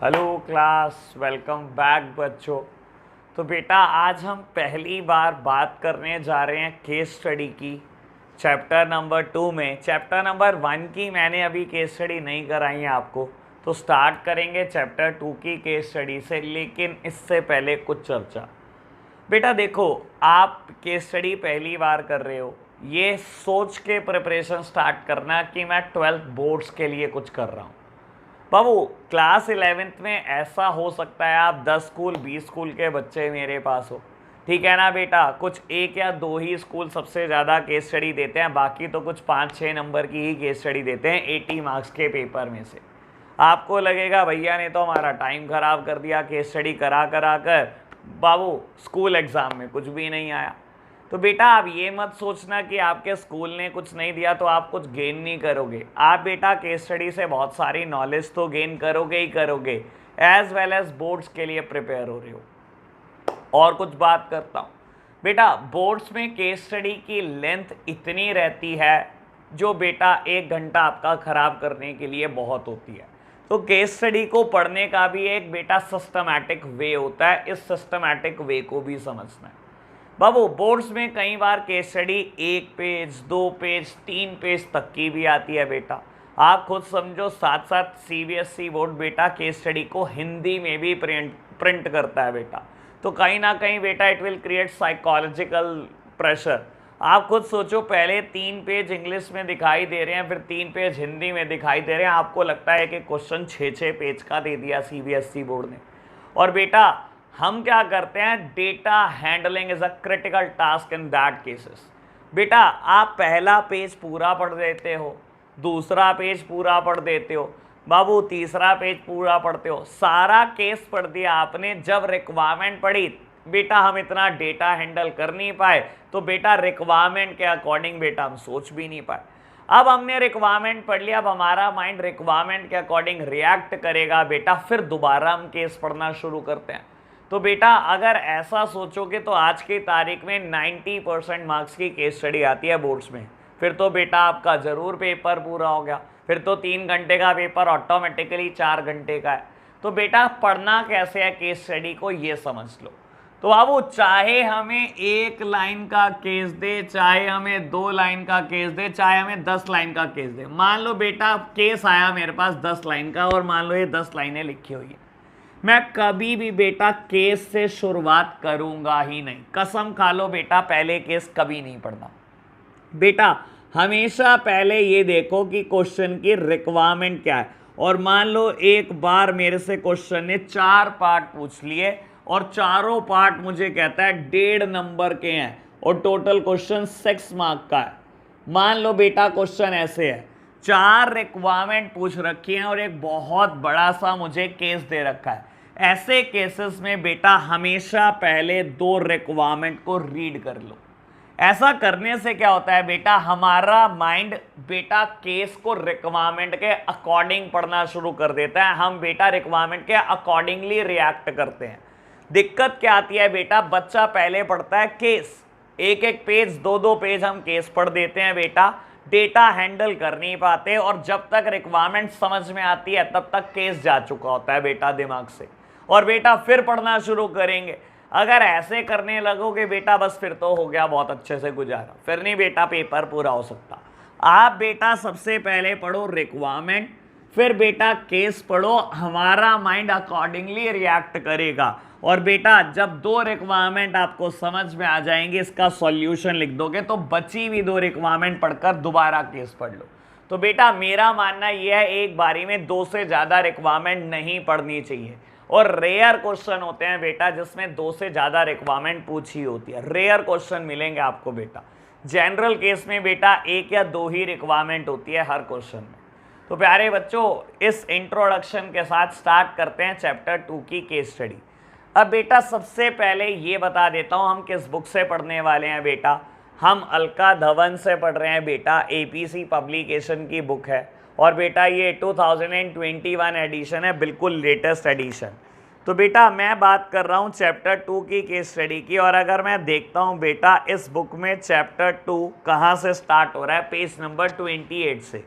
Hello class, welcome back बच्चों। तो बेटा आज हम पहली बार बात करने जा रहे हैं केस स्टडी की चैप्टर नंबर 2 में। चैप्टर नंबर 1 की मैंने अभी केस स्टडी नहीं कराई है आपको, तो स्टार्ट करेंगे चैप्टर 2 की केस स्टडी से। लेकिन इससे पहले कुछ चर्चा। बेटा देखो, आप केस स्टडी पहली बार कर रहे हो, ये सोच के प्रिपरेशन स्टार्ट करना कि मैं 12th बोर्ड्स के लिए कुछ कर रहा हूँ। बाबू क्लास 11th में ऐसा हो सकता है आप 10 स्कूल 20 स्कूल के बच्चे मेरे पास हो, ठीक है ना बेटा। कुछ एक या दो ही स्कूल सबसे ज़्यादा केस स्टडी देते हैं, बाकी तो कुछ 5-6 नंबर की ही केस स्टडी देते हैं 80 मार्क्स के पेपर में से। आपको लगेगा भैया ने तो हमारा टाइम ख़राब कर दिया, केस स्टडी करा करा कर बाबू स्कूल एग्ज़ाम में कुछ भी नहीं आया। तो बेटा आप ये मत सोचना कि आपके स्कूल ने कुछ नहीं दिया तो आप कुछ गेन नहीं करोगे। आप बेटा केस स्टडी से बहुत सारी नॉलेज तो गेन करोगे ही करोगे, एज वेल एज बोर्ड्स के लिए प्रिपेयर हो रहे हो। और कुछ बात करता हूँ बेटा, बोर्ड्स में केस स्टडी की लेंथ इतनी रहती है जो बेटा 1 घंटा आपका ख़राब करने के लिए बहुत होती है। तो केस स्टडी को पढ़ने का भी एक बेटा सिस्टमैटिक वे होता है, इस सिस्टमैटिक वे को भी समझना है। बाबू बोर्ड्स में कई बार case study 1 page 2 page 3 page तक की भी आती है बेटा। आप खुद समझो, साथ साथ सीबीएसई बोर्ड बेटा केस स्टडी को हिंदी में भी प्रिंट करता है बेटा। तो कहीं ना कहीं बेटा it will create psychological pressure. आप खुद सोचो, पहले 3 पेज इंग्लिश में दिखाई दे रहे हैं, फिर 3 पेज हिंदी में दिखाई दे रहे हैं, आपको लगता है कि क्वेश्चन 6-6 पेज का दे दिया सीबीएसई बोर्ड ने। और बेटा हम क्या करते हैं, data handling is a critical task in that cases. बेटा आप पहला पेज पूरा पढ़ देते हो, दूसरा पेज पूरा पढ़ देते हो, बाबू तीसरा पेज पूरा पढ़ते हो, सारा केस पढ़ दिया आपने। जब रिक्वायरमेंट पड़ी बेटा हम इतना डेटा हैंडल कर नहीं पाए, तो बेटा रिक्वायरमेंट के अकॉर्डिंग बेटा हम सोच भी नहीं पाए। अब हमने रिक्वायरमेंट पढ़ लिया, अब हमारा माइंड रिक्वायरमेंट के अकॉर्डिंग रिएक्ट करेगा बेटा, फिर दोबारा हम केस पढ़ना शुरू करते हैं। तो बेटा अगर ऐसा सोचोगे तो आज की तारीख में 90% मार्क्स की केस स्टडी आती है बोर्ड्स में। फिर तो बेटा आपका ज़रूर पेपर पूरा हो गया, फिर तो 3 घंटे का पेपर ऑटोमेटिकली 4 घंटे का है। तो बेटा पढ़ना कैसे है केस स्टडी को, ये समझ लो। तो बाबू चाहे हमें 1 लाइन का केस दे, चाहे हमें 2 लाइन का केस दे, चाहे हमें 10 लाइन का केस दे। मान लो बेटा केस आया मेरे पास 10 लाइन का, और मान लो ये 10 लाइनें लिखी हुई है, मैं कभी भी बेटा केस से शुरुआत करूंगा ही नहीं। कसम खा लो बेटा, पहले केस कभी नहीं पढ़ना। बेटा हमेशा पहले ये देखो कि क्वेश्चन की रिक्वायरमेंट क्या है। और मान लो एक बार मेरे से क्वेश्चन ने 4 पार्ट पूछ लिए और चारों पार्ट मुझे कहता है 1.5 नंबर के हैं और टोटल क्वेश्चन 6 मार्क का है। मान लो बेटा क्वेश्चन ऐसे है, 4 रिक्वायरमेंट पूछ रखी हैं और एक बहुत बड़ा सा मुझे केस दे रखा है। ऐसे केसेस में बेटा हमेशा पहले 2 रिक्वायरमेंट को रीड कर लो। ऐसा करने से क्या होता है बेटा, हमारा माइंड बेटा केस को रिक्वायरमेंट के अकॉर्डिंग पढ़ना शुरू कर देता है। हम बेटा रिक्वायरमेंट के अकॉर्डिंगली रिएक्ट करते हैं। दिक्कत क्या आती है बेटा, बच्चा पहले पढ़ता है केस, 1-1 पेज 2-2 पेज हम केस पढ़ देते हैं बेटा, डेटा हैंडल कर नहीं पाते, और जब तक रिक्वायरमेंट समझ में आती है तब तक केस जा चुका होता है बेटा दिमाग से, और बेटा फिर पढ़ना शुरू करेंगे। अगर ऐसे करने लगोगे बेटा बस फिर तो हो गया बहुत अच्छे से गुजारा, फिर नहीं बेटा पेपर पूरा हो सकता। आप बेटा सबसे पहले पढ़ो रिक्वायरमेंट, फिर बेटा केस पढ़ो, हमारा माइंड अकॉर्डिंगली रिएक्ट करेगा। और बेटा जब 2 रिक्वायरमेंट आपको समझ में आ जाएंगे, इसका सॉल्यूशन लिख दोगे, तो बची हुई 2 रिक्वायरमेंट पढ़कर दोबारा केस पढ़ लो। तो बेटा मेरा मानना यह है, एक बारी में 2 से ज़्यादा रिक्वायरमेंट नहीं पढ़नी चाहिए। और रेयर क्वेश्चन होते हैं बेटा जिसमें 2 से ज़्यादा रिक्वायरमेंट पूछी होती है, रेयर क्वेश्चन मिलेंगे आपको बेटा। जनरल केस में बेटा 1 या 2 ही रिक्वायरमेंट होती है हर क्वेश्चन में। तो प्यारे बच्चों, इस इंट्रोडक्शन के साथ स्टार्ट करते हैं चैप्टर 2 की केस स्टडी। अब बेटा सबसे पहले ये बता देता हूँ हम किस बुक से पढ़ने वाले हैं बेटा। हम अलका धवन से पढ़ रहे हैं बेटा, एपीसी पब्लिकेशन की बुक है, और बेटा ये 2021 एडिशन है, बिल्कुल लेटेस्ट एडिशन। तो बेटा मैं बात कर रहा हूँ चैप्टर 2 की केस स्टडी की, और अगर मैं देखता हूँ बेटा इस बुक में चैप्टर 2 कहाँ से स्टार्ट हो रहा है, पेज नंबर 28 से।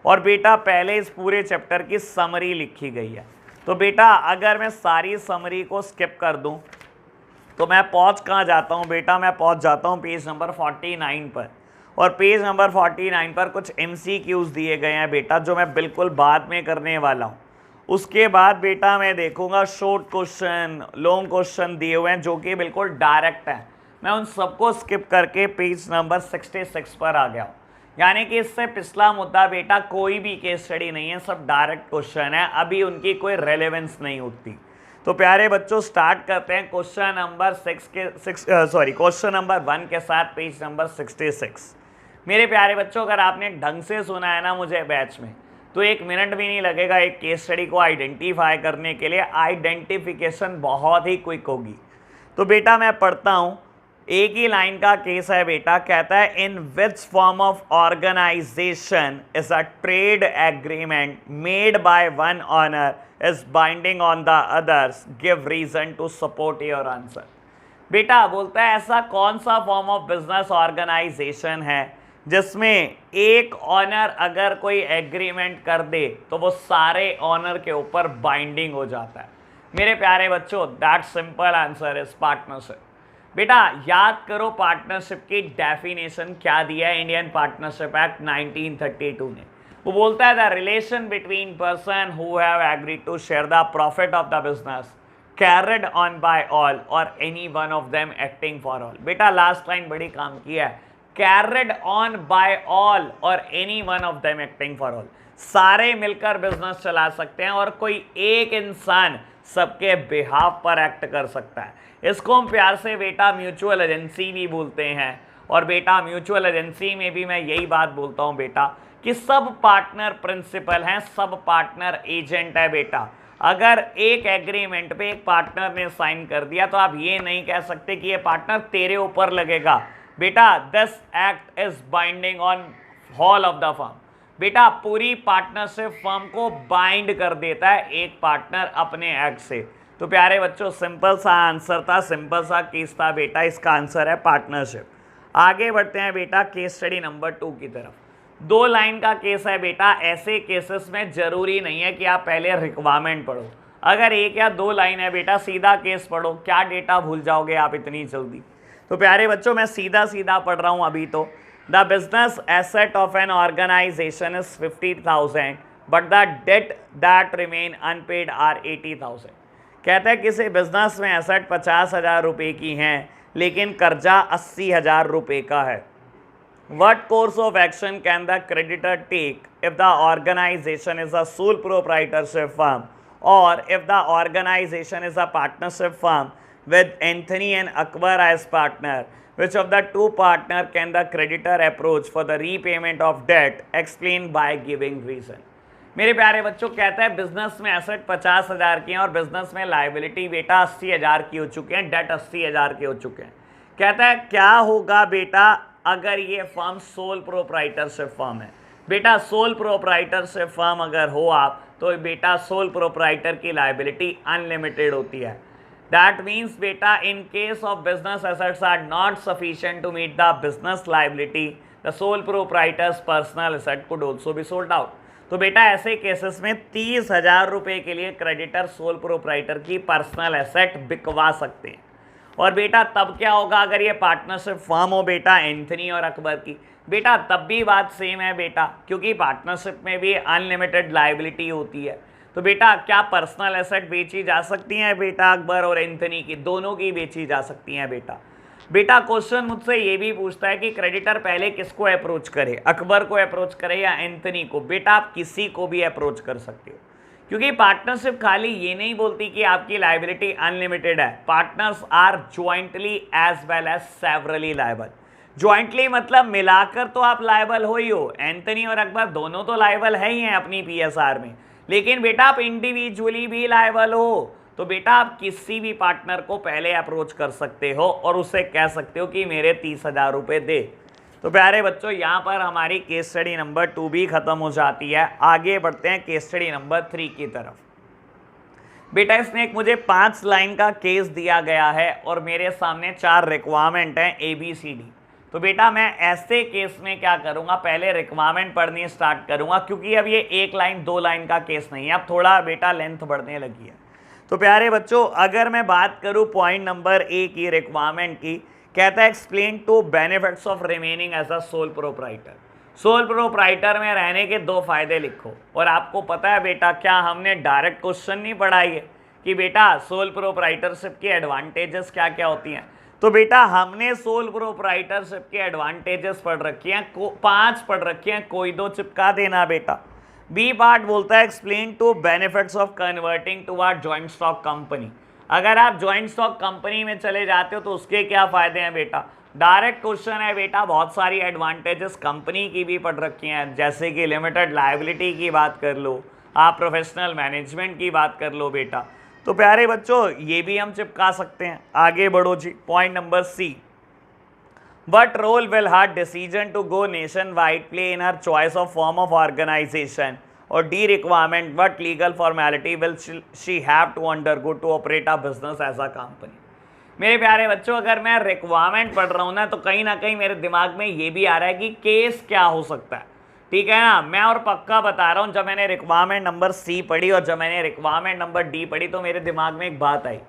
और बेटा पहले इस पूरे चैप्टर की समरी लिखी गई है। तो बेटा अगर मैं सारी समरी को स्किप कर दूं तो मैं पहुंच कहाँ जाता हूं बेटा, मैं पहुंच जाता हूं पेज नंबर 49 पर। और पेज नंबर 49 पर कुछ MCQs दिए गए हैं बेटा, जो मैं बिल्कुल बाद में करने वाला हूं। उसके बाद बेटा मैं देखूंगा शॉर्ट क्वेश्चन, लॉन्ग क्वेश्चन दिए हुए हैं जो कि बिल्कुल डायरेक्ट हैं। मैं उन सबको स्किप करके पेज नंबर 66 पर आ गया हूँ। यानी कि इससे पिछला मुद्दा बेटा कोई भी केस स्टडी नहीं है, सब डायरेक्ट क्वेश्चन है, अभी उनकी कोई रेलेवेंस नहीं होती। तो प्यारे बच्चों स्टार्ट करते हैं क्वेश्चन नंबर 1 के साथ, पेज नंबर 66। मेरे प्यारे बच्चों अगर आपने ढंग से सुना है ना मुझे बैच में, तो 1 मिनट भी नहीं लगेगा एक केस स्टडी को आइडेंटिफाई करने के लिए। आइडेंटिफिकेशन बहुत ही क्विक होगी। तो बेटा मैं पढ़ता हूं, एक ही लाइन का केस है बेटा, कहता है in which form of organisation is a trade agreement made by one owner is binding on the others, give reason to support your answer. बेटा बोलता है ऐसा कौन सा फॉर्म ऑफ बिजनेस ऑर्गेनाइजेशन है जिसमें एक ऑनर अगर कोई एग्रीमेंट कर दे तो वो सारे ऑनर के ऊपर बाइंडिंग हो जाता है। मेरे प्यारे बच्चों that simple answer is partnership. बेटा याद करो पार्टनरशिप की डेफिनेशन क्या दिया है इंडियन पार्टनरशिप एक्ट 1932 ने। वो बोलता है the relation between person who have agreed to share the profit of the business carried on by all or any one of them acting for all. बेटा last line बड़ी काम की है, carried on by all or any one of them acting for all. सारे मिलकर business चला सकते हैं और कोई एक इंसान सबके बिहाफ पर एक्ट कर सकता है। इसको हम प्यार से बेटा म्यूचुअल एजेंसी भी बोलते हैं। और बेटा म्यूचुअल एजेंसी में भी मैं यही बात बोलता हूं बेटा कि सब पार्टनर प्रिंसिपल हैं, सब पार्टनर एजेंट है बेटा। अगर एक एग्रीमेंट पे एक पार्टनर ने साइन कर दिया तो आप ये नहीं कह सकते कि ये पार्टनर तेरे ऊपर लगेगा। बेटा this act is binding on whole of the firm. बेटा पूरी पार्टनरशिप फर्म को बाइंड कर देता है एक पार्टनर अपने एक्ट से। तो प्यारे बच्चों सिंपल सा आंसर था, सिंपल सा केस था बेटा, इसका आंसर है पार्टनरशिप। आगे बढ़ते हैं बेटा केस स्टडी नंबर 2 की तरफ। 2 लाइन का केस है बेटा। ऐसे केसेस में जरूरी नहीं है कि आप पहले रिक्वायरमेंट पढ़ो। अगर 1 या 2 लाइन है बेटा सीधा केस पढ़ो, क्या डेटा भूल जाओगे आप इतनी जल्दी। तो प्यारे बच्चों मैं सीधा सीधा पढ़ रहा हूं अभी। तो the business asset of an organisation is 50,000 but the debt that remain unpaid are 80,000। कहता है किसी बिजनेस में एसेट 50,000 रुपये की हैं लेकिन कर्जा 80,000 रुपये का है। What course of action can the creditor take if the organization is a sole proprietorship firm or if the organization is a partnership firm with Anthony and Akbar as partner? Which of the two partner can the creditor approach for the repayment of debt? Explain by giving reason. मेरे प्यारे बच्चों कहता है business में asset 50,000 की हैं और business में लाइबिलिटी बेटा 80,000 की हो चुके हैं, डेट 80,000 के हो चुके हैं। कहता है क्या होगा बेटा अगर ये फर्म सोल प्रोप्राइटरशिप फर्म है। बेटा सोल प्रोप्राइटरशिप फर्म अगर हो आप तो बेटा सोल प्रोप्राइटर की लाइबिलिटी अनलिमिटेड होती है। दैट मीन्स बेटा in case of business assets are not sufficient to meet the business liability the sole proprietor's personal asset could also be sold out. तो बेटा ऐसे केसेस में 30,000 रुपये के लिए क्रेडिटर सोल प्रोप्राइटर की पर्सनल एसेट बिकवा सकते हैं। और बेटा तब क्या होगा अगर ये पार्टनरशिप फर्म हो बेटा एंथनी और अकबर की। बेटा तब भी बात सेम है बेटा, क्योंकि पार्टनरशिप में भी अनलिमिटेड लाइबिलिटी होती है। तो बेटा क्या पर्सनल एसेट बेची जा सकती हैं बेटा अकबर और एंथनी की? दोनों की बेची जा सकती हैं बेटा। बेटा क्वेश्चन मुझसे ये भी पूछता है कि क्रेडिटर पहले किसको अप्रोच करे, अकबर को अप्रोच करे या एंथनी को? बेटा आप किसी को भी अप्रोच कर सकते हो, क्योंकि पार्टनरशिप खाली ये नहीं बोलती कि आपकी लायबिलिटी अनलिमिटेड है। Partners are jointly as well as severally liable. Jointly मतलब मिलाकर तो आप लायबल हो ही हो, एंथनी और अकबर दोनों तो लायबल है ही हैं अपनी पीएसआर में, लेकिन बेटा आप इंडिविजुअली भी लायबल हो। तो बेटा आप किसी भी पार्टनर को पहले अप्रोच कर सकते हो और उससे कह सकते हो कि मेरे 30,000 रुपये दे। तो प्यारे बच्चों यहाँ पर हमारी केस स्टडी नंबर 2 भी खत्म हो जाती है। आगे बढ़ते हैं केस स्टडी नंबर 3 की तरफ। बेटा इसमें एक मुझे 5 लाइन का केस दिया गया है और मेरे सामने 4 रिक्वायरमेंट हैं ABCD। तो बेटा मैं ऐसे केस में क्या करूंगा, पहले रिक्वायरमेंट पढ़नी स्टार्ट करूंगा, क्योंकि अब ये एक लाइन दो लाइन का केस नहीं है, अब थोड़ा बेटा लेंथ बढ़ने लगी है। तो प्यारे बच्चों अगर मैं बात करूं पॉइंट नंबर ए की, रिक्वायरमेंट की, कहता है explain to benefits of remaining as a sole proprietor. Sole proprietor में रहने के दो फायदे लिखो। और आपको पता है बेटा, क्या हमने डायरेक्ट क्वेश्चन नहीं पढ़ाई है कि बेटा सोल प्रोप्राइटरशिप की एडवांटेजेस क्या क्या होती हैं? तो बेटा हमने सोल प्रोप्राइटरशिप के एडवांटेजेस पढ़ रखी हैं, 5 पढ़ रखी हैं, कोई दो चिपका देना बेटा। बी पार्ट बोलता है explain to benefits of converting to are joint stock company. अगर आप जॉइंट स्टॉक कंपनी में चले जाते हो तो उसके क्या फायदे हैं बेटा? डायरेक्ट क्वेश्चन है बेटा, बहुत सारी एडवांटेजेस कंपनी की भी पढ़ रखी हैं, जैसे कि लिमिटेड लायबिलिटी की बात कर लो, आप प्रोफेशनल मैनेजमेंट की बात कर लो बेटा। तो प्यारे बच्चों ये भी हम चिपका सकते हैं। आगे बढ़ो जी, point number C, what role will her decision to go nationwide play in her choice of form of organization or D requirement? What legal formality will she have to undergo to operate a business as a company? मेरे प्यारे बच्चों अगर मैं requirement पढ़ रहा हूँ ना, तो कहीं ना कहीं मेरे दिमाग में ये भी आ रहा है कि केस क्या हो सकता है, ठीक है ना। मैं और पक्का बता रहा हूँ, जब मैंने रिक्वायरमेंट नंबर सी पढ़ी और जब मैंने रिक्वायरमेंट नंबर डी पढ़ी, तो मेरे दिमाग में एक बात आई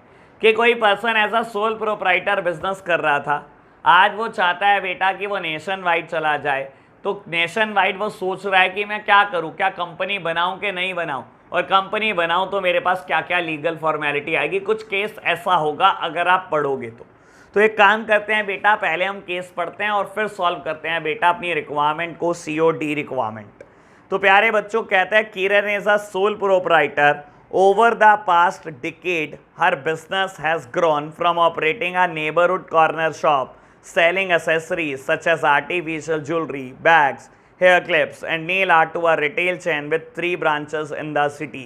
कि कोई पर्सन ऐसा सोल प्रोप्राइटर बिजनेस कर रहा था, आज वो चाहता है बेटा कि वो नेशन वाइड चला जाए। तो नेशन वाइड वो सोच रहा है कि मैं क्या करूं, क्या कंपनी बनाऊं कि नहीं बनाऊं, और कंपनी बनाऊं तो मेरे पास क्या क्या लीगल फॉर्मेलिटी आएगी। कुछ केस ऐसा होगा अगर आप पढ़ोगे तो एक काम करते हैं बेटा, पहले हम केस पढ़ते हैं और फिर सॉल्व करते हैं बेटा अपनी रिक्वायरमेंट को, COD रिक्वायरमेंट। तो प्यारे बच्चों कहते हैं Kiran is a sole proprietor. Over the past decade, her business has grown from operating a neighborhood corner shop selling accessories such as artificial jewelry, bags, hair clips, and nail art to a retail chain with 3 branches in the city.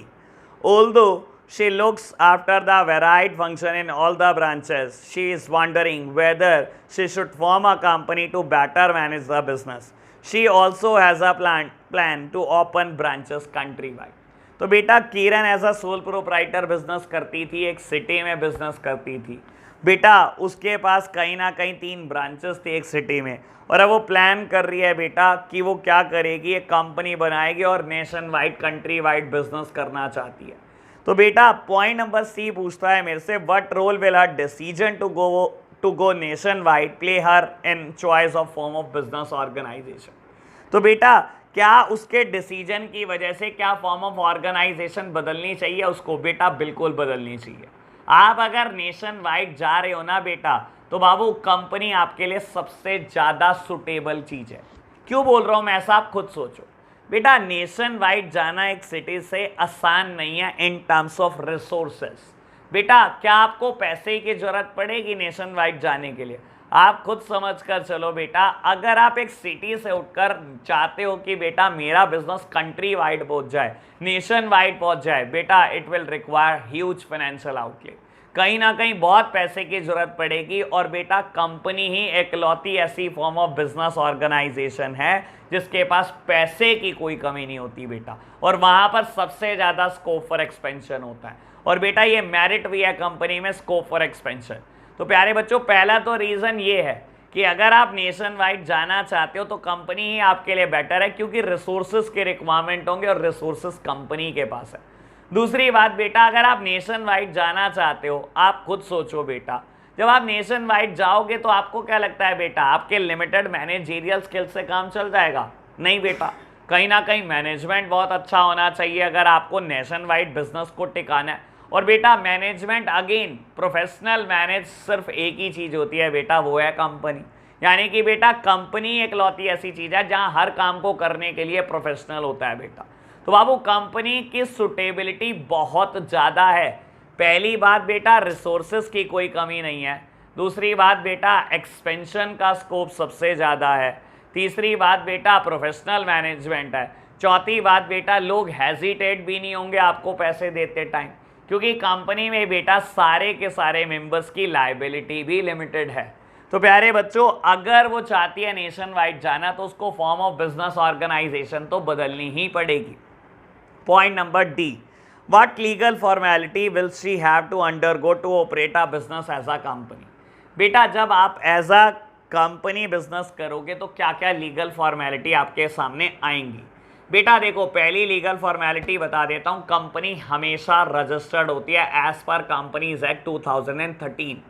Although she looks after the varied function in all the branches, she is wondering whether she should form a company to better manage the business. She also has a plan to open branches countrywide. तो बेटा Kiran as a sole proprietor business करती थी, एक city में business करती थी बेटा, उसके पास कहीं ना कहीं 3 ब्रांचेस थे एक सिटी में, और अब वो प्लान कर रही है बेटा कि वो क्या करेगी, एक कंपनी बनाएगी और nation wide country wide business करना चाहती है। तो बेटा पॉइंट नंबर सी पूछता है मेरे से, what role will her decision to go nationwide play her in choice of form of business organisation. तो बेटा क्या उसके डिसीजन की वजह से क्या फॉर्म ऑफ ऑर्गेनाइजेशन बदलनी चाहिए उसको? बेटा बिल्कुल बदलनी चाहिए। आप अगर नेशन वाइड जा रहे हो ना बेटा, तो बाबू कंपनी आपके लिए सबसे ज़्यादा सुटेबल चीज़ है। क्यों बोल रहा हूँ मैं ऐसा, आप खुद सोचो बेटा। नेशन वाइड जाना एक सिटी से आसान नहीं है इन टर्म्स ऑफ रिसोर्सेस। बेटा क्या आपको पैसे की जरूरत पड़ेगी नेशन वाइड जाने के लिए? आप खुद समझ कर चलो बेटा, अगर आप एक सिटी से उठकर चाहते हो कि बेटा मेरा बिजनेस कंट्री वाइड पहुंच जाए, नेशन वाइड पहुंच जाए, बेटा it will require huge financial outlay. कहीं ना कहीं बहुत पैसे की जरूरत पड़ेगी, और बेटा कंपनी ही एकलौती ऐसी फॉर्म ऑफ बिजनेस ऑर्गेनाइजेशन है जिसके पास पैसे की कोई कमी नहीं होती बेटा, और वहां पर सबसे ज़्यादा स्कोप फॉर एक्सपेंशन होता है। और बेटा ये मेरिट भी है कंपनी में, स्कोप फॉर एक्सपेंशन। तो प्यारे बच्चों पहला तो रीज़न ये है कि अगर आप नेशन वाइड जाना चाहते हो तो कंपनी ही आपके लिए बेटर है, क्योंकि रिसोर्सेज के रिक्वायरमेंट होंगे और रिसोर्सेज कंपनी के पास है। दूसरी बात बेटा, अगर आप नेशन वाइड जाना चाहते हो, आप खुद सोचो बेटा, जब आप नेशन वाइड जाओगे तो आपको क्या लगता है बेटा, आपके लिमिटेड मैनेजरियल स्किल से काम चल जाएगा? नहीं बेटा, कहीं ना कहीं मैनेजमेंट बहुत अच्छा होना चाहिए अगर आपको नेशन वाइड बिजनेस को टिकाना है। और बेटा मैनेजमेंट अगेन प्रोफेशनल मैनेज सिर्फ एक ही चीज़ होती है बेटा, वो है कंपनी। यानी कि बेटा कंपनी एकलौती ऐसी चीज़ है जहां हर काम को करने के लिए प्रोफेशनल होता है बेटा। तो बाबू कंपनी की सुटेबिलिटी बहुत ज़्यादा है। पहली बात बेटा रिसोर्सेज की कोई कमी नहीं है। दूसरी बात बेटा एक्सपेंशन का स्कोप सबसे ज़्यादा है। तीसरी बात बेटा प्रोफेशनल मैनेजमेंट है। चौथी बात बेटा लोग हेजिटेट भी नहीं होंगे आपको पैसे देते टाइम, क्योंकि कंपनी में बेटा सारे के सारे मेंबर्स की लायबिलिटी भी लिमिटेड है। तो प्यारे बच्चों अगर वो चाहती है नेशन वाइड जाना तो उसको फॉर्म ऑफ बिजनेस ऑर्गेनाइजेशन तो बदलनी ही पड़ेगी। Point number D, what legal formality will she have to undergo to operate a business as a company. बेटा जब आप एज अ कंपनी बिजनेस करोगे तो क्या क्या लीगल फॉर्मेलिटी आपके सामने आएंगी। बेटा देखो, पहली लीगल फॉर्मेलिटी बता देता हूं, कंपनी हमेशा रजिस्टर्ड होती है एज पर कंपनीज एक्ट 2013।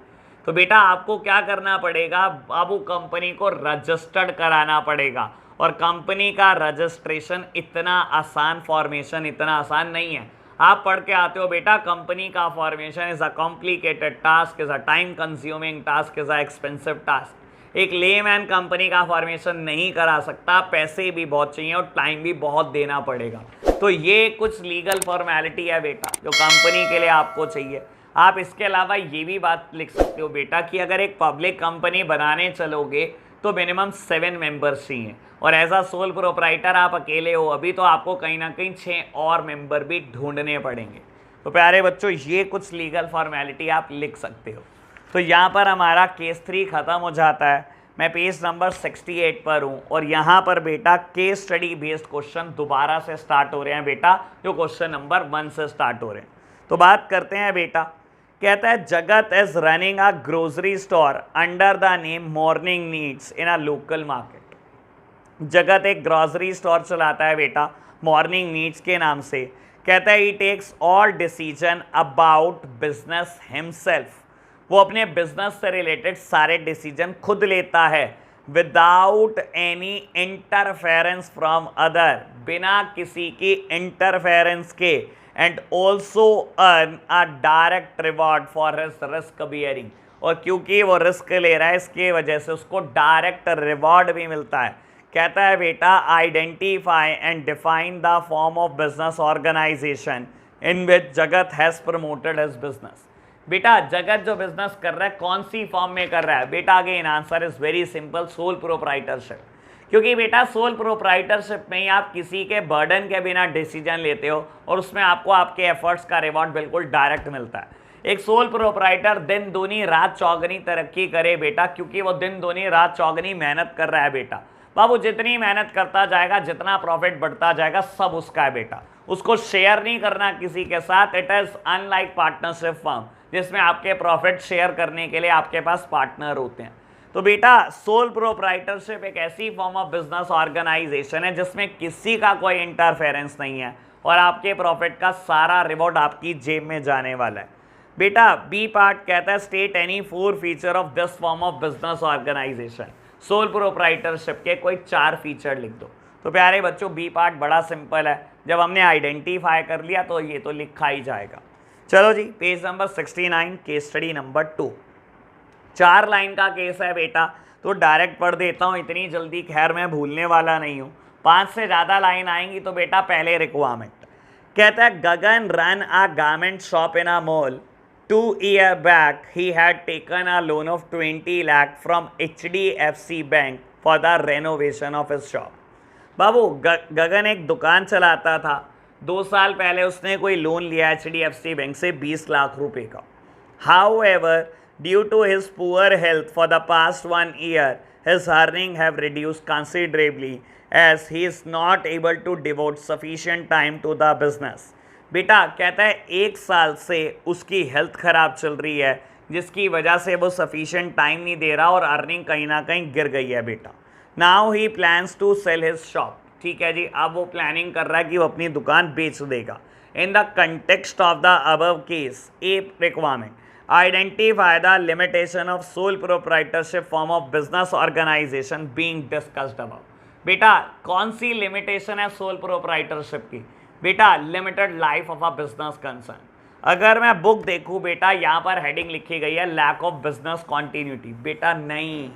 तो बेटा आपको क्या करना पड़ेगा, बाबू कंपनी को रजिस्टर्ड कराना पड़ेगा। और कंपनी का रजिस्ट्रेशन इतना आसान फॉर्मेशन इतना आसान नहीं है। आप पढ़ के आते हो बेटा, कंपनी का formation is a complicated task, is a time consuming task, is a expensive task. एक लेमैन कंपनी का फॉर्मेशन नहीं करा सकता, पैसे भी बहुत चाहिए और टाइम भी बहुत देना पड़ेगा। तो ये कुछ लीगल फॉर्मेलिटी है बेटा जो कंपनी के लिए आपको चाहिए। आप इसके अलावा ये भी बात लिख सकते हो बेटा कि अगर एक पब्लिक कंपनी बनाने चलोगे तो मिनिमम 7 मेंबर्स चाहिए, और एज अ सोल प्रोप्राइटर आप अकेले हो अभी, तो आपको कहीं ना कहीं 6 और मेंबर भी ढूंढने पड़ेंगे। तो प्यारे बच्चों, ये कुछ लीगल फॉर्मेलिटी आप लिख सकते हो। तो यहाँ पर हमारा केस 3 ख़त्म हो जाता है। मैं पेज नंबर 68 पर हूँ और यहाँ पर बेटा केस स्टडी बेस्ड क्वेश्चन दोबारा से स्टार्ट हो रहे हैं बेटा, जो क्वेश्चन नंबर 1 से स्टार्ट हो रहे हैं। तो बात करते हैं बेटा। कहता है जगत is running a grocery store under the name morning needs in a local market. जगत एक ग्रोसरी स्टोर चलाता है बेटा मॉर्निंग नीड्स के नाम से। कहता है he takes all decision about business himself. वो अपने बिजनेस से रिलेटेड सारे डिसीजन खुद लेता है without any interference from other, बिना किसी की इंटरफेरेंस के, and also earn a direct reward for his risk bearing. और क्योंकि वो रिस्क ले रहा है इसके वजह से उसको डायरेक्ट रिवॉर्ड भी मिलता है। कहता है बेटा identify and define the form of business organisation in which Jagat has promoted his business. बेटा जगत जो बिजनेस कर रहा है कौन सी फॉर्म में कर रहा है बेटा, again answer is very simple, sole proprietorship. क्योंकि बेटा सोल प्रोप्राइटरशिप में ही आप किसी के बर्डन के बिना डिसीजन लेते हो और उसमें आपको आपके एफर्ट्स का रिवॉर्ड बिल्कुल डायरेक्ट मिलता है। एक सोल प्रोप्राइटर दिन दूनी रात चौगनी तरक्की करे बेटा, क्योंकि वो दिन दूनी रात चौगनी मेहनत कर रहा है बेटा। बाबू जितनी मेहनत करता जाएगा, जितना प्रॉफिट बढ़ता जाएगा, सब उसका है बेटा, उसको शेयर नहीं करना किसी के साथ। It is unlike partnership firm जिसमें आपके प्रॉफिट शेयर करने के लिए आपके पास पार्टनर होते हैं। तो बेटा सोल प्रोप्राइटरशिप एक ऐसी फॉर्म ऑफ बिजनेस ऑर्गेनाइजेशन है जिसमें किसी का कोई इंटरफेरेंस नहीं है और आपके प्रॉफिट का सारा रिवॉर्ड आपकी जेब में जाने वाला है। बेटा बी पार्ट कहता है state any 4 feature of this form of business organisation. Sole proprietorship के कोई 4 फीचर लिख दो। तो प्यारे बच्चों बी पार्ट बड़ा सिंपल है, जब हमने आइडेंटिफाई कर लिया तो ये तो लिखा ही जाएगा। चलो जी page number 69 case study number 2। 4 line का केस है बेटा, तो डायरेक्ट पढ़ देता हूँ, इतनी जल्दी खैर मैं भूलने वाला नहीं हूँ। 5 से ज़्यादा लाइन आएंगी तो बेटा पहले रिक्वायरमेंट। कहता है Gagan run a garment shop in a mall 2 years back he had taken a loan of 20 lakh from HDFC Bank for the renovation of his shop। बाबू गगन एक दुकान चलाता था, 2 साल पहले उसने कोई लोन लिया HDFC बैंक से 20 लाख रुपए का। However, due to his poor health for the past 1 year, his earnings have reduced considerably as he is not able to devote sufficient time to the business। बेटा कहता है 1 साल से उसकी हेल्थ ख़राब चल रही है जिसकी वजह से वो सफिशिएंट टाइम नहीं दे रहा और अर्निंग कहीं ना कहीं गिर गई है बेटा। Now he plans to sell his shop. ठीक है जी, अब वो प्लानिंग कर रहा है कि वो अपनी दुकान बेच देगा। In the context of the above case a requirement identify the limitation of sole proprietorship form of business organisation being discussed above. बेटा कौन सी लिमिटेशन है सोल प्रोप्राइटरशिप की बेटा, limited life of a business concern. अगर मैं book देखूं बेटा, यहाँ पर हेडिंग लिखी गई है लैक ऑफ बिजनेस कॉन्टिन्यूटी। बेटा नहीं,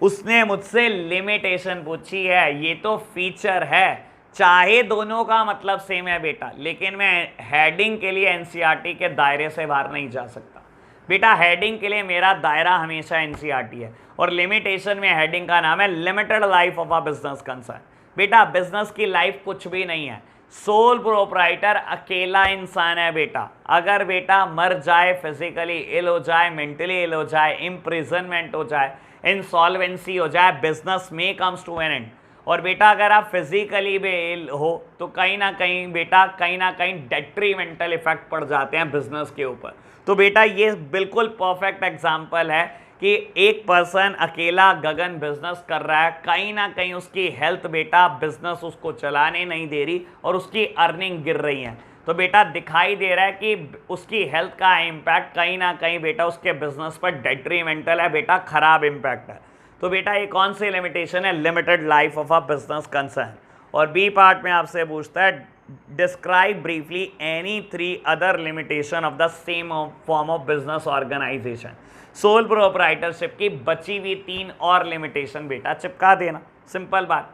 उसने मुझसे लिमिटेशन पूछी है, ये तो फीचर है। चाहे दोनों का मतलब सेम है बेटा, लेकिन मैं हेडिंग के लिए एनसीईआरटी के दायरे से बाहर नहीं जा सकता बेटा। हेडिंग के लिए मेरा दायरा हमेशा एनसीईआरटी है और लिमिटेशन में हेडिंग का नाम है limited life of a business concern. बेटा बिजनेस की लाइफ कुछ भी नहीं है। सोल प्रोप्राइटर अकेला इंसान है बेटा। अगर बेटा मर जाए, फिजिकली इल हो जाए, मेंटली इल हो जाए, इम्प्रिजनमेंट हो जाए, इंसॉल्वेंसी हो जाए, बिजनेस में कम्स टू एन एंड। और बेटा अगर आप फिजिकली भी इल हो तो कहीं ना कहीं बेटा कहीं ना कहीं डेट्रीमेंटल इफेक्ट पड़ जाते हैं बिजनेस के ऊपर। तो बेटा ये बिल्कुल परफेक्ट एग्जाम्पल है कि एक पर्सन अकेला गगन बिजनेस कर रहा है, कहीं ना कहीं उसकी हेल्थ बेटा बिजनेस उसको चलाने नहीं दे रही और उसकी अर्निंग गिर रही है। तो बेटा दिखाई दे रहा है कि उसकी हेल्थ का इम्पैक्ट कहीं ना कहीं बेटा उसके बिजनेस पर डेट्रीमेंटल है बेटा, खराब इम्पैक्ट है। तो बेटा ये कौन सी लिमिटेशन है? Limited life of a business concern. और बी पार्ट में आपसे पूछता है describe briefly any 3 other limitation of the same form of business organisation. Sole proprietorship की बची हुई 3 और लिमिटेशन बेटा चिपका देना, सिंपल बात।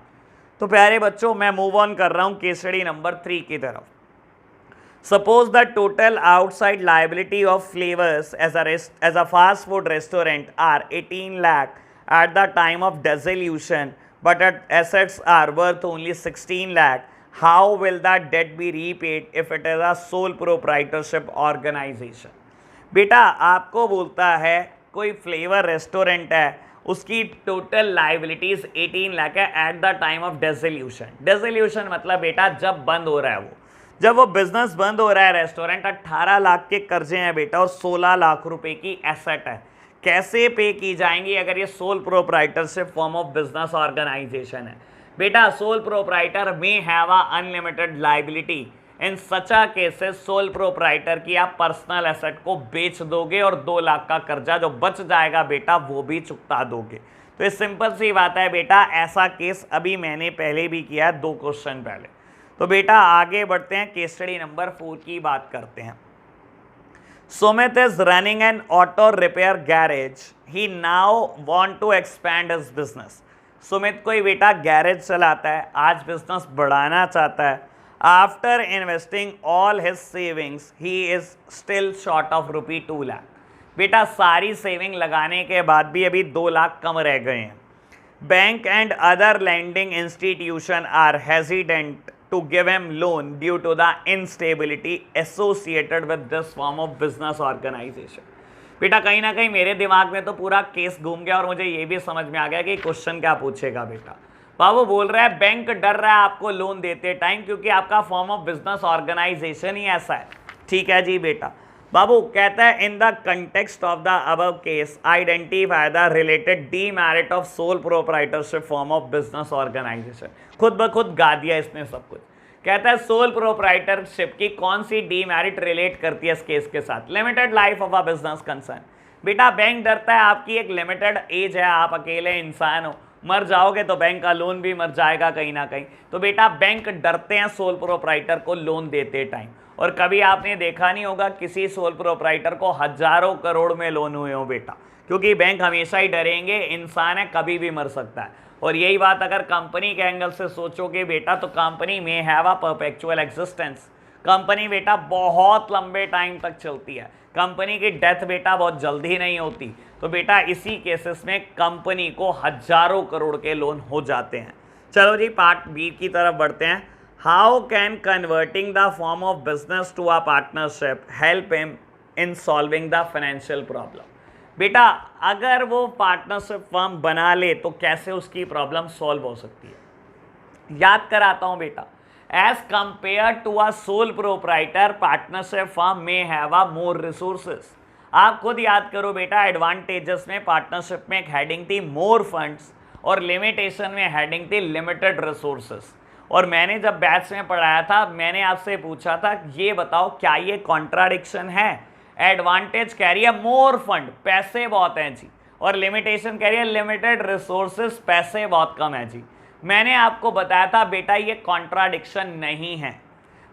तो प्यारे बच्चों मैं मूव ऑन कर रहा हूं केस स्टडी नंबर 3 की तरफ। Suppose the total outside liability of Flavors as a fast food restaurant are 18 lakh at the time of dissolution, but assets are worth only 16 lakh. How will that debt be repaid if it is a sole proprietorship organization? बेटा आपको बोलता है कोई flavour restaurant है, उसकी total liabilities 18 lakh है at the time of dissolution. Dissolution मतलब बेटा जब बंद हो रहा है, जब वो बिजनेस बंद हो रहा है रेस्टोरेंट, 18 लाख के कर्जे हैं बेटा और 16 लाख रुपए की एसेट है। कैसे पे की जाएंगी अगर ये sole proprietorship form of business organisation है? बेटा सोल प्रोप्राइटर में have a unlimited liability. In such a cases sole proprietor की आप पर्सनल एसेट को बेच दोगे और 2 लाख का कर्जा जो बच जाएगा बेटा वो भी चुकता दोगे। तो ये सिंपल सी बात है बेटा, ऐसा केस अभी मैंने पहले भी किया है 2 क्वेश्चन पहले। तो बेटा आगे बढ़ते हैं, केस स्टडी नंबर 4 की बात करते हैं। Sumit is running an auto repair garage, he now want to expand his business. Sumit कोई बेटा गैरेज चलाता है, आज बिजनेस बढ़ाना चाहता है। After investing all his savings he is still short of ₹2 lakh. बेटा सारी सेविंग लगाने के बाद भी अभी 2 लाख कम रह गए हैं। Bank and other lending institution are hesitant to give him loan due to the instability associated with this form of business organization। बेटा कहीं ना कहीं मेरे दिमाग में तो पूरा केस घूम गया और मुझे ये भी समझ में आ गया कि क्वेश्चन क्या पूछेगा बेटा। बाबू बोल रहा है बैंक डर रहा है आपको लोन देते टाइम क्योंकि आपका फॉर्म ऑफ बिजनेस ऑर्गेनाइजेशन ही ऐसा है। ठीक है जी बेटा। बाबू कहता है in the context of the above case identify the related demerit of sole proprietorship form of business organisation. खुद ब खुद गा दिया इसने सब कुछ। कहता है सोल प्रोप्राइटरशिप की कौन सी डीमेरिट रिलेट करती है इस केस के साथ? Limited life of a business concern. बेटा बैंक डरता है आपकी एक लिमिटेड एज है, आप अकेले इंसान हो, मर जाओगे तो बैंक का लोन भी मर जाएगा कहीं ना कहीं। तो बेटा बैंक डरते हैं सोल प्रोप्राइटर को लोन देते टाइम। और कभी आपने देखा नहीं होगा किसी सोल प्रोप्राइटर को हजारों करोड़ में लोन हुए हो बेटा, क्योंकि बैंक हमेशा ही डरेंगे, इंसान है कभी भी मर सकता है। और यही बात अगर कंपनी के एंगल से सोचोगे बेटा तो कंपनी में have a perpetual existence. Company बेटा बहुत लंबे टाइम तक चलती है, कंपनी की डेथ बेटा बहुत जल्दी नहीं होती। तो बेटा इसी केसेस में कंपनी को हजारों करोड़ के लोन हो जाते हैं। चलो जी पार्ट बी की तरफ बढ़ते हैं। How can converting the form of business to a partnership help him in solving the financial problem? बेटा अगर वो पार्टनरशिप फर्म बना ले तो कैसे उसकी प्रॉब्लम सॉल्व हो सकती है? याद कराता हूं बेटा, as compare to a sole proprietor partnership firm में हैव अ मोर रिसोर्सेस। आप खुद याद करो बेटा, एडवांटेजेस में पार्टनरशिप में एक हेडिंग थी मोर फंड्स और लिमिटेशन में हेडिंग थी लिमिटेड रिसोर्सेस। और मैंने जब बैच में पढ़ाया था मैंने आपसे पूछा था ये बताओ क्या ये कॉन्ट्राडिक्शन है? एडवांटेज कह रही है मोर फंड, पैसे बहुत हैं जी, और लिमिटेशन कह रही है लिमिटेड रिसोर्सेस, पैसे बहुत कम है जी। मैंने आपको बताया था बेटा ये कॉन्ट्राडिक्शन नहीं है।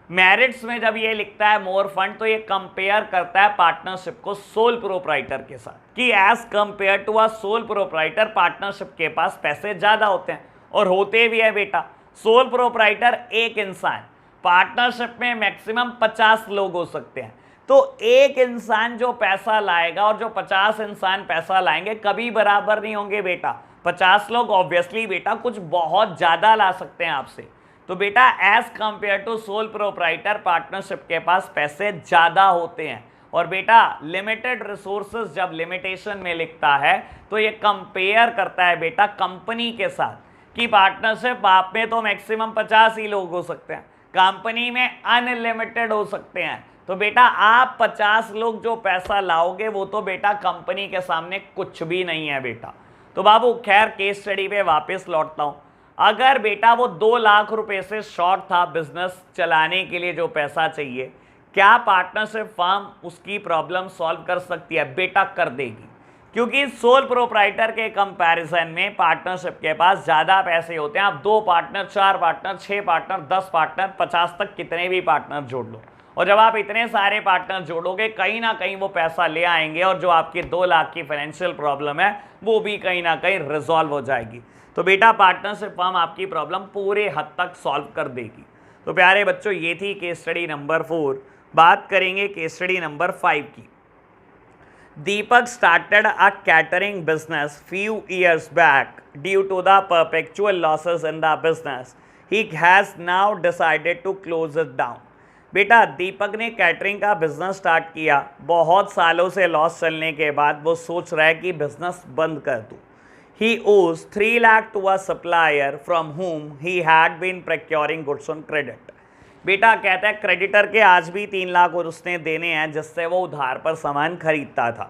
मेरिट्स में जब ये लिखता है मोर फंड तो ये कंपेयर करता है पार्टनरशिप को सोल प्रोप्राइटर के साथ कि as compare to a sole proprietor partnership के पास पैसे ज़्यादा होते हैं, और होते भी है बेटा। सोल प्रोप्राइटर एक इंसान, पार्टनरशिप में मैक्सिमम 50 लोग हो सकते हैं। तो एक इंसान जो पैसा लाएगा और जो 50 इंसान पैसा लाएंगे कभी बराबर नहीं होंगे बेटा। 50 लोग ऑब्वियसली बेटा कुछ बहुत ज़्यादा ला सकते हैं आपसे। तो बेटा as compare to sole proprietor partnership के पास पैसे ज़्यादा होते हैं। और बेटा लिमिटेड रिसोर्सेज जब लिमिटेशन में लिखता है तो ये कंपेयर करता है बेटा कंपनी के साथ कि पार्टनरशिप आप में तो मैक्सिमम 50 ही लोग हो सकते हैं, कंपनी में अनलिमिटेड हो सकते हैं। तो बेटा आप 50 लोग जो पैसा लाओगे वो तो बेटा कंपनी के सामने कुछ भी नहीं है बेटा। तो बाबू खैर केस स्टडी पे वापस लौटता हूं। अगर बेटा वो 2 लाख रुपए से शॉर्ट था बिजनेस चलाने के लिए जो पैसा चाहिए, क्या पार्टनरशिप फर्म उसकी प्रॉब्लम सॉल्व कर सकती है? बेटा कर देगी, क्योंकि सोल प्रोप्राइटर के कंपैरिजन में पार्टनरशिप के पास ज़्यादा पैसे होते हैं। आप 2 पार्टनर, 4 पार्टनर, 6 पार्टनर, 10 पार्टनर, 50 तक कितने भी पार्टनर जोड़ लो, और जब आप इतने सारे पार्टनर जोड़ोगे कहीं ना कहीं वो पैसा ले आएंगे और जो आपकी 2 लाख की फाइनेंशियल प्रॉब्लम है वो भी कहीं ना कहीं रिजॉल्व हो जाएगी। तो बेटा पार्टनरशिप फर्म आपकी प्रॉब्लम पूरे हद तक सॉल्व कर देगी। तो प्यारे बच्चों ये थी केस स्टडी नंबर 4। बात करेंगे केस स्टडी नंबर 5 की। Deepak started a catering business few years back. Due to the perpetual losses in the business, he has now decided to close it down. बेटा दीपक ने कैटरिंग का business start किया, बहुत सालों से लॉस चलने के बाद वो सोच रहा है कि बिजनेस बंद कर दूँ। He owes 3 lakh to a supplier from whom he had been procuring goods on credit. बेटा कहता है क्रेडिटर के आज भी 3 लाख और उसने देने हैं जिससे वो उधार पर सामान खरीदता था।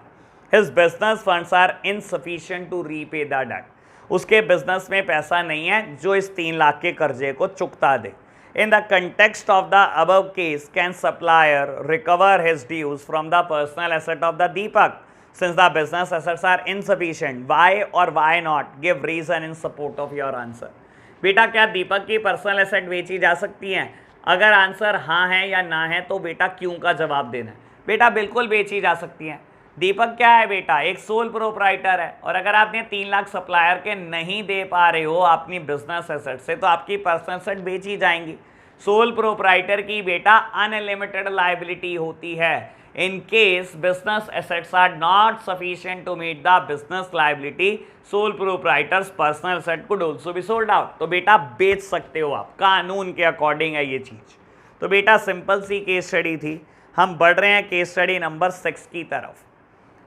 His business funds are insufficient to repay the debt. उसके बिजनेस में पैसा नहीं है जो इस 3 लाख के कर्जे को चुकता दे। In the context of the above case, can supplier recover his dues from the personal asset of the Deepak? Since the business assets are insufficient, why or why not? Give reason in support of your answer. बेटा क्या दीपक की personal asset बेची जा सकती हैं? अगर answer हाँ है या ना है तो बेटा क्यों का जवाब देना है। बेटा बिल्कुल बेची जा सकती हैं। दीपक क्या है बेटा? एक सोल प्रोप्राइटर है, और अगर आपने 3 लाख सप्लायर के नहीं दे पा रहे हो अपनी बिजनेस एसेट से तो आपकी पर्सनल एसेट बेची जाएंगी। सोल प्रोप्राइटर की बेटा अनलिमिटेड लायबिलिटी होती है। In case business assets are not sufficient to meet the business liability, sole proprietor's personal asset could also be sold out. तो बेटा बेच सकते हो आप, कानून के अकॉर्डिंग है ये चीज। तो बेटा सिंपल सी केस स्टडी थी। हम बढ़ रहे हैं केस स्टडी नंबर 6 की तरफ।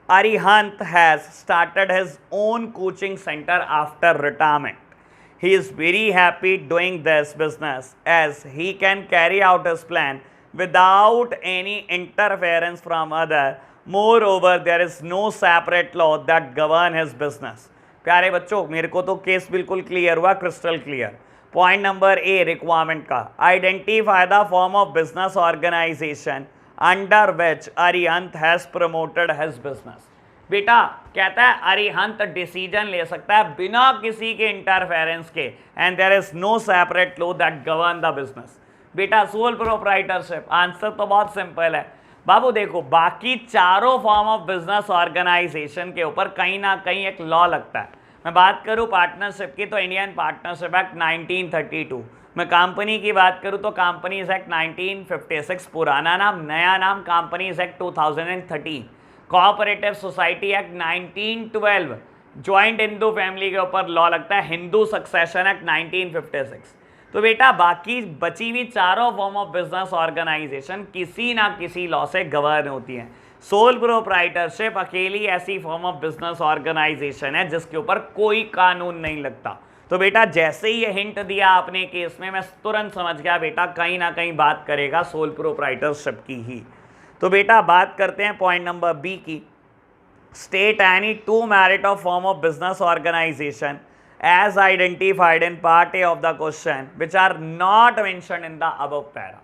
Arihant has started his own coaching center after retirement. He is very happy doing this business as he can carry out his plan without any interference from other. Moreover, there is no separate law that govern his business. प्यारे बच्चों मेरे को तो case बिल्कुल clear हुआ, crystal clear. Point number A requirement का, identify the form of business organisation under which Arihant has promoted his business. बेटा कहता है अरिहंत डिसीजन ले सकता है बिना किसी के इंटरफेरेंस के, and there is no separate law that govern the business. बेटा सोल प्रोप्राइटरशिप, आंसर तो बहुत सिंपल है बाबू। देखो बाकी चारों फॉर्म ऑफ बिजनेस ऑर्गेनाइजेशन के ऊपर कहीं ना कहीं एक लॉ लगता है। मैं बात करूं पार्टनरशिप की तो इंडियन पार्टनरशिप एक्ट 1932। मैं कंपनी की बात करूं तो कंपनीज एक्ट 1956, पुराना नाम, नया नाम companies act 2013। Cooperative society act 1912, joint Hindu family के ऊपर लॉ लगता है हिंदू सक्सेशन एक्ट 1956। तो बेटा बाकी बची हुई चारों फॉर्म ऑफ बिजनेस ऑर्गेनाइजेशन किसी ना किसी लॉ से गवर्न होती हैं। सोल प्रोप्राइटरशिप अकेली ऐसी फॉर्म ऑफ बिजनेस ऑर्गेनाइजेशन है जिसके ऊपर कोई कानून नहीं लगता। तो बेटा जैसे ही ये हिंट दिया आपने केस में, मैं तुरंत समझ गया बेटा कहीं ना कहीं बात करेगा सोल प्रोप्राइटरशिप की ही। तो बेटा बात करते हैं पॉइंट नंबर बी की। State any 2 merit of form of business organisation as identified in part A of the question which are not mentioned in the above para।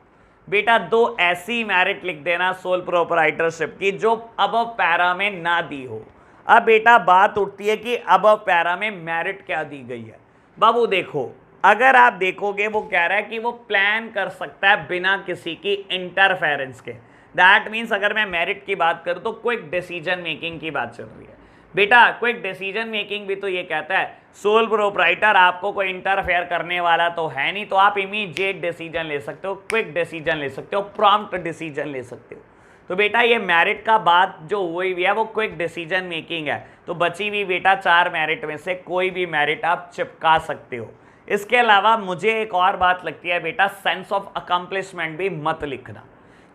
बेटा 2 ऐसी मेरिट लिख देना सोल प्रोप्राइटरशिप की जो अबव पैरा में ना दी हो। अब बेटा बात उठती है कि अबव पैरा में मेरिट क्या दी गई है। बाबू देखो अगर आप देखोगे वो कह रहा है कि वो प्लान कर सकता है बिना किसी की इंटरफेरेंस के। दैट मीन्स अगर मैं मेरिट की बात करूं तो क्विक डिसीजन मेकिंग की बात चल रही है। बेटा क्विक डिसीजन मेकिंग भी तो ये कहता है सोल प्रोप्राइटर आपको कोई इंटरफेयर करने वाला तो है नहीं, तो आप इमीडिएट डिसीजन ले सकते हो, क्विक डिसीजन ले सकते हो, प्रॉम्प्ट डिसीजन ले सकते हो। तो बेटा ये मेरिट का बात जो हुई है वो क्विक डिसीजन मेकिंग है। तो बची हुई बेटा 4 मेरिट में से कोई भी मेरिट आप चिपका सकते हो। इसके अलावा मुझे एक और बात लगती है बेटा, सेंस ऑफ अकम्पलिशमेंट भी मत लिखना,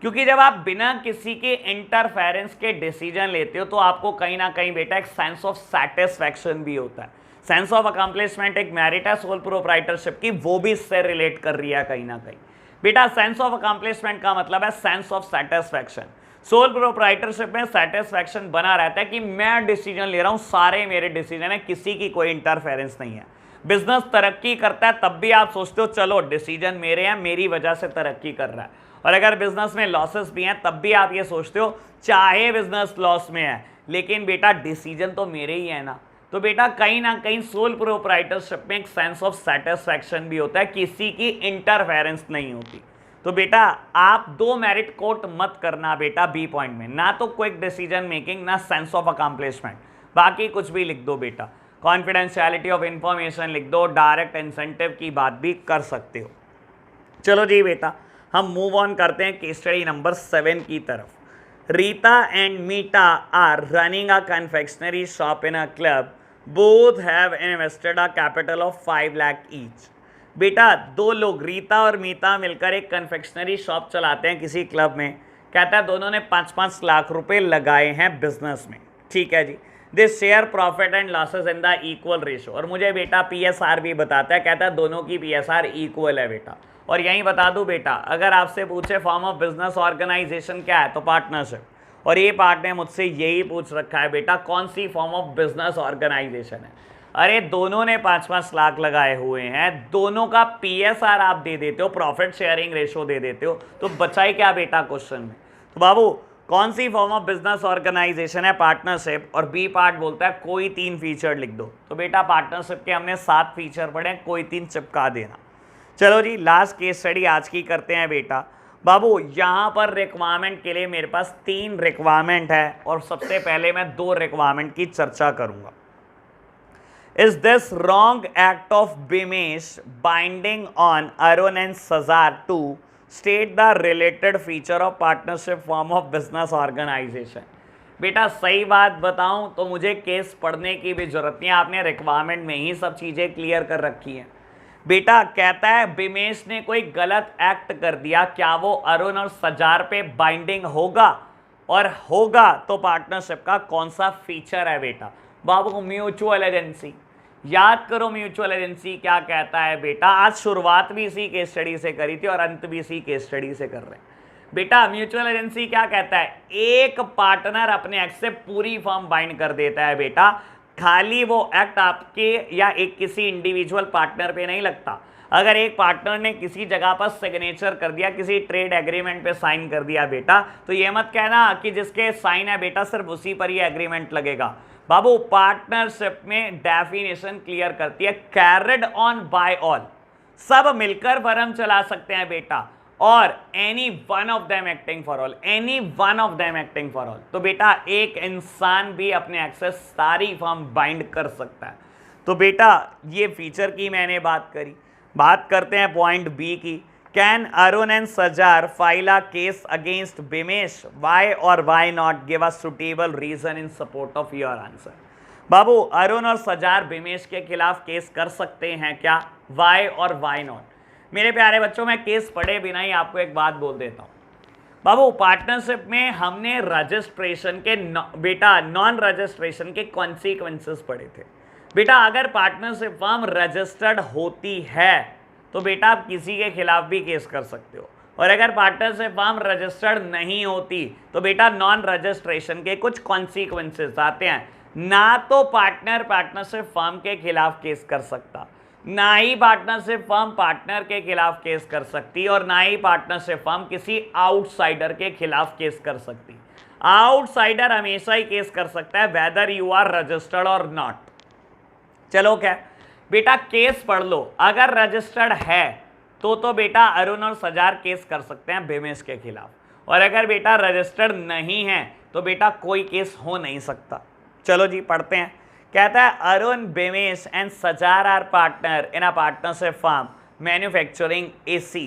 क्योंकि जब आप बिना किसी के इंटरफेरेंस के डिसीजन लेते हो तो आपको कहीं ना कहीं बेटा एक सेंस ऑफ सेटिस्फैक्शन भी होता है। सेंस ऑफ अकम्पलिशमेंट एक मेरिट है सोल प्रोप्राइटरशिप की, वो भी इससे रिलेट कर रही है कहीं ना कहीं। बेटा सेंस ऑफ अकम्पलिशमेंट का मतलब है sense of satisfaction. Sole proprietorship में सेटिस्फैक्शन बना रहता है कि मैं डिसीजन ले रहा हूं, सारे मेरे डिसीजन है, किसी की कोई इंटरफेरेंस नहीं है। बिजनेस तरक्की करता है तब भी आप सोचते हो चलो डिसीजन मेरे हैं, मेरी वजह से तरक्की कर रहा है। और अगर बिजनेस में लॉसेस भी हैं तब भी आप ये सोचते हो चाहे बिजनेस लॉस में है लेकिन बेटा डिसीजन तो मेरे ही है ना। तो बेटा कहीं ना कहीं सोल प्रोप्राइटरशिप में एक सेंस ऑफ सेटिस्फैक्शन भी होता है, किसी की इंटरफेरेंस नहीं होती। तो बेटा आप 2 मेरिट कोट मत करना बेटा बी पॉइंट में, ना तो क्विक डिसीजन मेकिंग ना सेंस ऑफ अकम्पलिशमेंट, बाकी कुछ भी लिख दो बेटा। कॉन्फिडेंशियलिटी ऑफ इंफॉर्मेशन लिख दो, डायरेक्ट इंसेंटिव की बात भी कर सकते हो। चलो जी बेटा हम मूव ऑन करते हैं केस स्टडी नंबर 7 की तरफ। Rita and Meeta are running a confectionery shop in a club, both have invested a capital of 5 lakh each. बेटा 2 लोग रीता और मीता मिलकर एक कन्फेक्शनरी शॉप चलाते हैं किसी क्लब में। कहता है दोनों ने 5-5 लाख रुपए लगाए हैं बिजनेस में, ठीक है जी। They share profit and losses in the equal ratio. और मुझे बेटा पीएसआर भी बताता है, कहता है दोनों की पीएसआर इक्वल है बेटा। और यहीं बता दूं बेटा अगर आपसे पूछे फॉर्म ऑफ बिजनेस ऑर्गेनाइजेशन क्या है तो पार्टनरशिप, और ये पार्ट ने मुझसे यही पूछ रखा है बेटा कौन सी फॉर्म ऑफ बिजनेस ऑर्गेनाइजेशन है। अरे दोनों ने 5-5 लाख लगाए हुए हैं, दोनों का पीएसआर आप दे देते हो, प्रॉफिट शेयरिंग रेशो दे देते हो, तो बचा ही क्या बेटा क्वेश्चन में। तो बाबू कौन सी फॉर्म ऑफ बिजनेस ऑर्गेनाइजेशन है, पार्टनरशिप। और बी पार्ट बोलता है कोई 3 फीचर लिख दो। तो बेटा पार्टनरशिप के हमने 7 फीचर पढ़े, कोई 3 चिपका देना। चलो जी लास्ट केस स्टडी आज की करते हैं बेटा। बाबू यहाँ पर रिक्वायरमेंट के लिए मेरे पास 3 रिक्वायरमेंट है और सबसे पहले मैं 2 रिक्वायरमेंट की चर्चा करूंगा। Is this wrong act of Bimesh binding on Arun and Sazar to state the related feature of partnership form of business organization? बेटा सही बात बताऊं तो मुझे केस पढ़ने की भी जरूरत नहीं है, आपने रिक्वायरमेंट में ही सब चीजें क्लियर कर रखी हैं। बेटा कहता है बिमेश ने कोई गलत एक्ट कर दिया, क्या वो अरुण और सजार पे बाइंडिंग होगा, और होगा तो पार्टनरशिप का कौन सा फीचर है बेटा। बाबू म्यूचुअल एजेंसी, याद करो म्यूचुअल एजेंसी क्या कहता है बेटा। आज शुरुआत भी इसी केस स्टडी से करी थी और अंत भी इसी केस स्टडी से कर रहे हैं बेटा। म्यूचुअल एजेंसी क्या कहता है, एक पार्टनर अपने एक्ट से पूरी फर्म बाइंड कर देता है बेटा, खाली वो एक्ट आपके या एक किसी इंडिविजुअल पार्टनर पे नहीं लगता। अगर एक पार्टनर ने किसी जगह पर सिग्नेचर कर दिया, किसी ट्रेड एग्रीमेंट पे साइन कर दिया बेटा, तो ये मत कहना कि जिसके साइन है बेटा सिर्फ उसी पर ये एग्रीमेंट लगेगा। बाबू पार्टनरशिप में डेफिनेशन क्लियर करती है, कैरिड ऑन बाय ऑल, सब मिलकर फर्म चला सकते हैं बेटा, और any one of them acting for all, any one of them acting for all. तो बेटा एक इंसान भी अपने एक्सेस सारी फर्म बाइंड कर सकता है। तो बेटा ये फीचर की मैंने बात करी। बात करते हैं पॉइंट बी की। Can Arun and Sajar file a case against Bimesh, why or why not, give a suitable reason in support of your answer. बाबू अरुण और सजार बिमेश के खिलाफ केस कर सकते हैं क्या, वाई और वाई नॉट। मेरे प्यारे बच्चों मैं केस पढ़े बिना ही आपको एक बात बोल देता हूं। बाबू पार्टनरशिप में हमने रजिस्ट्रेशन के बेटा नॉन रजिस्ट्रेशन के कॉन्सिक्वेंसेस पढ़े थे बेटा। अगर पार्टनरशिप फर्म रजिस्टर्ड होती है तो बेटा आप किसी के खिलाफ भी केस कर सकते हो, और अगर पार्टनरशिप फर्म रजिस्टर्ड नहीं होती तो बेटा नॉन रजिस्ट्रेशन के कुछ कॉन्सिक्वेंसेस आते हैं। ना तो पार्टनर पार्टनरशिप फर्म के खिलाफ केस कर सकता, ना ही पार्टनरशिप फर्म पार्टनर के खिलाफ केस कर सकती, और ना ही पार्टनरशिप फर्म किसी आउटसाइडर के खिलाफ केस कर सकती। आउटसाइडर हमेशा ही केस कर सकता है वेदर यू आर रजिस्टर्ड और नॉट। चलो क्या बेटा केस पढ़ लो, अगर रजिस्टर्ड है तो बेटा अरुण और सजार केस कर सकते हैं बिमेश के खिलाफ, और अगर बेटा रजिस्टर्ड नहीं है तो बेटा कोई केस हो नहीं सकता। चलो जी पढ़ते हैं। कहता है Arun Bimesh and Sajar are partner in a partnership firm manufacturing AC,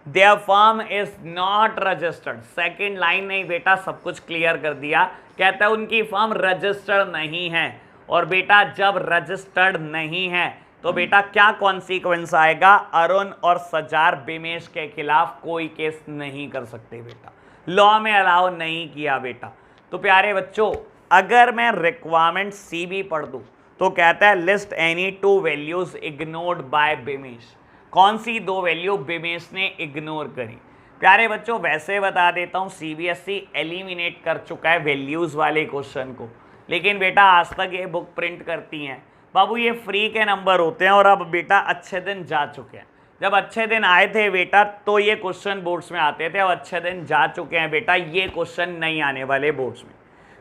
their firm is not registered. Second line नहीं बेटा सब कुछ क्लियर कर दिया। कहता है उनकी फर्म रजिस्टर्ड नहीं है, और बेटा जब रजिस्टर्ड नहीं है तो बेटा क्या कॉन्सिक्वेंस आएगा, अरुण और सजार बिमेश के खिलाफ कोई केस नहीं कर सकते बेटा, लॉ में अलाउ नहीं किया बेटा। तो प्यारे बच्चों अगर मैं रिक्वायरमेंट सी भी पढ़ दूं तो कहता है list any 2 values ignored by Bimesh. कौन सी दो वैल्यू बिमेश ने इग्नोर करी। प्यारे बच्चों वैसे बता देता हूँ सीबीएसई एलिमिनेट कर चुका है वैल्यूज़ वाले क्वेश्चन को, लेकिन बेटा आज तक ये बुक प्रिंट करती हैं बाबू, ये फ्री के नंबर होते हैं और अब बेटा अच्छे दिन जा चुके हैं। जब अच्छे दिन आए थे बेटा तो ये क्वेश्चन बोर्ड्स में आते थे, अब अच्छे दिन जा चुके हैं बेटा, ये क्वेश्चन नहीं आने वाले बोर्ड्स में।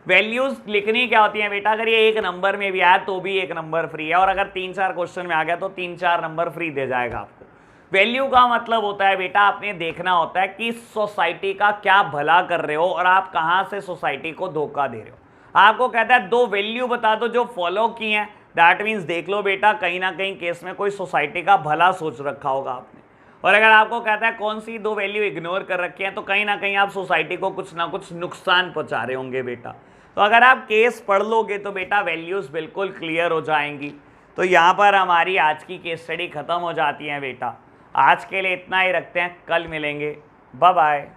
वैल्यूज लिखनी क्या होती है बेटा, अगर ये एक नंबर में भी आया तो भी एक नंबर फ्री है, और अगर 3-4 क्वेश्चन में आ गया तो 3-4 नंबर फ्री दे जाएगा आपको। वैल्यू का मतलब होता है बेटा आपने देखना होता है कि सोसाइटी का क्या भला कर रहे हो और आप कहां से सोसाइटी को धोखा दे रहे हो। आपको कहता है दो वैल्यू बता दो जो फॉलो की हैं, दैट मीन्स देख लो बेटा कहीं ना कहीं केस में कोई सोसाइटी का भला सोच रखा होगा आपने। और अगर आपको कहता है कौन सी दो वैल्यू इग्नोर कर रखी है, तो कहीं ना कहीं आप सोसाइटी को कुछ ना कुछ नुकसान पहुंचा रहे होंगे बेटा। तो अगर आप केस पढ़ लोगे तो बेटा वैल्यूज बिल्कुल क्लियर हो जाएंगी। तो यहाँ पर हमारी आज की केस स्टडी खत्म हो जाती है बेटा। आज के लिए इतना ही रखते हैं, कल मिलेंगे, बाय बाय।